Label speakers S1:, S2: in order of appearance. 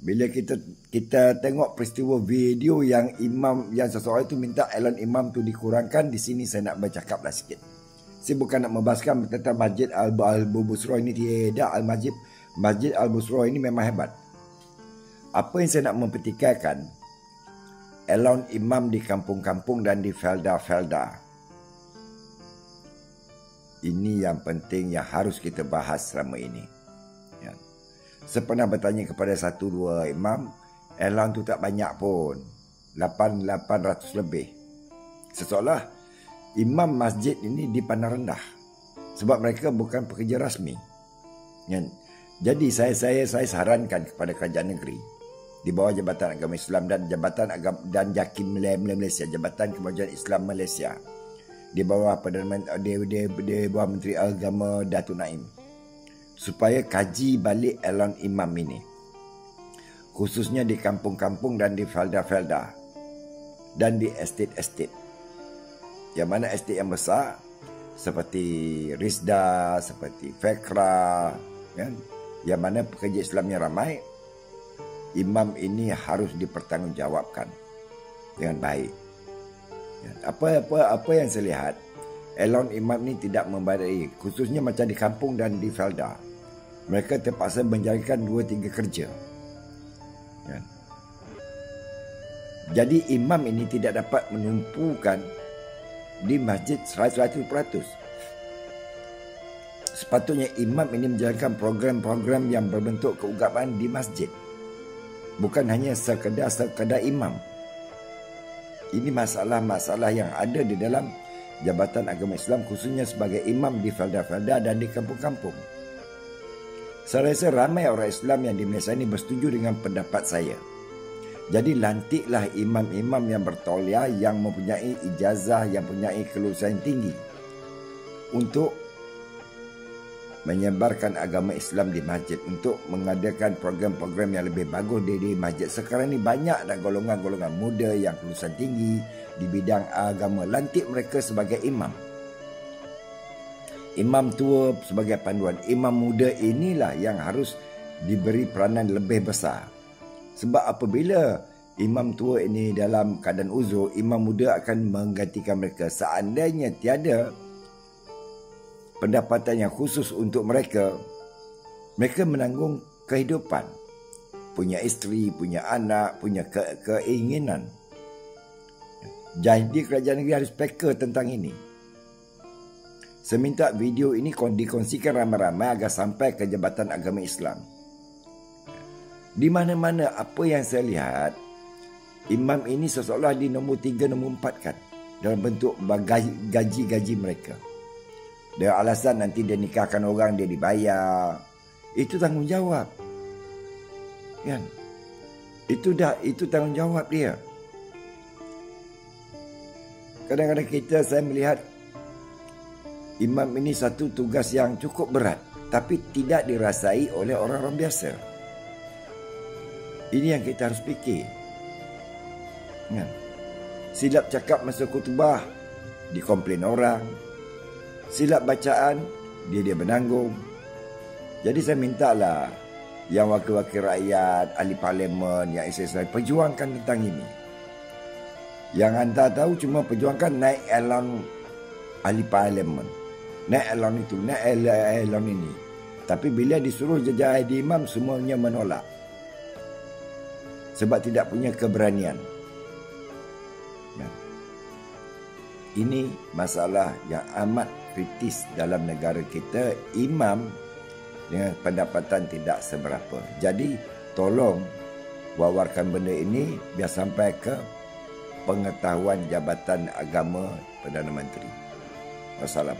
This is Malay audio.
S1: Bila kita tengok peristiwa video yang seseorang itu minta elon imam tu dikurangkan, di sini saya nak bercakaplah sikit. Saya bukan nak membahaskan tentang Masjid Al-Busra ini tidak. Masjid Al-Busra ini memang hebat. Apa yang saya nak mempertikaikan, elon imam di kampung-kampung dan di felda-felda. Ini yang penting yang harus kita bahas selama ini. Ya. Saya pernah bertanya kepada 1-2 imam, elon tu tak banyak pun. 800 lebih. Seolah imam masjid ini dipandang rendah. Sebab mereka bukan pekerja rasmi. Ya. Jadi saya sarankan kepada kerajaan negeri, di bawah Jabatan Agama Islam dan Jabatan Agama dan JAKIM Malaysia, Jabatan Kemajuan Islam Malaysia, di bawah di bawah Menteri Agama Datuk Naim, supaya kaji balik elon imam ini, khususnya di kampung-kampung dan di felda-felda dan di estate-estate. Yang mana estate yang besar seperti Risda, seperti Fekra, kan? Yang mana pekerja Islamnya ramai, imam ini harus dipertanggungjawabkan dengan baik. Apa yang saya lihat, elon imam ni tidak membadai, khususnya macam di kampung dan di felda. Mereka terpaksa menjalankan 2-3 kerja. Ya. Jadi imam ini tidak dapat menumpukan di masjid 100%. Sepatutnya imam ini menjalankan program-program yang berbentuk keagamaan di masjid. Bukan hanya sekadar imam. Ini masalah-masalah yang ada di dalam Jabatan Agama Islam, khususnya sebagai imam di felda-felda dan di kampung-kampung. Saya rasa ramai orang Islam yang di Malaysia ini bersetuju dengan pendapat saya. Jadi lantiklah imam-imam yang bertauliah, yang mempunyai ijazah, yang mempunyai kelulusan tinggi untuk menyebarkan agama Islam di masjid, untuk mengadakan program-program yang lebih bagus di masjid. Sekarang ni banyak dah golongan-golongan muda yang kelulusan tinggi di bidang agama. Lantik mereka sebagai imam. Imam tua sebagai panduan. Imam muda inilah yang harus diberi peranan lebih besar. Sebab apabila imam tua ini dalam keadaan uzur, imam muda akan menggantikan mereka. Seandainya tiada pendapatan yang khusus untuk mereka, mereka menanggung kehidupan, punya isteri, punya anak, punya keinginan. Jadi kerajaan negeri harus peka tentang ini. Saya minta video ini dikongsikan ramai-ramai agar sampai ke Jabatan Agama Islam. Di mana-mana apa yang saya lihat, imam ini seolah di nombor 3, nombor 4 kan, dalam bentuk gaji-gaji mereka. Dengan alasan nanti dia nikahkan orang, dia dibayar. Itu tanggungjawab. Kan? Itu tanggungjawab dia. Kadang-kadang saya melihat imam ini satu tugas yang cukup berat, tapi tidak dirasai oleh orang-orang biasa. Ini yang kita harus fikir. Kan? Silap cakap masa khutbah, dikomplain orang. Silap bacaan, dia menanggung. Jadi saya mintalah yang wakil-wakil rakyat, ahli parlimen, yang SSI, perjuangkan tentang ini. Yang anda tahu cuma perjuangkan naik elon ahli parlimen. Naik elon itu, naik elon ini. Tapi bila disuruh jadi imam, semuanya menolak. Sebab tidak punya keberanian. Ya. Ini masalah yang amat kritis dalam negara kita. Imam dengan pendapatan tidak seberapa. Jadi tolong wawarkan benda ini biar sampai ke pengetahuan Jabatan Agama Perdana Menteri. Wassalam.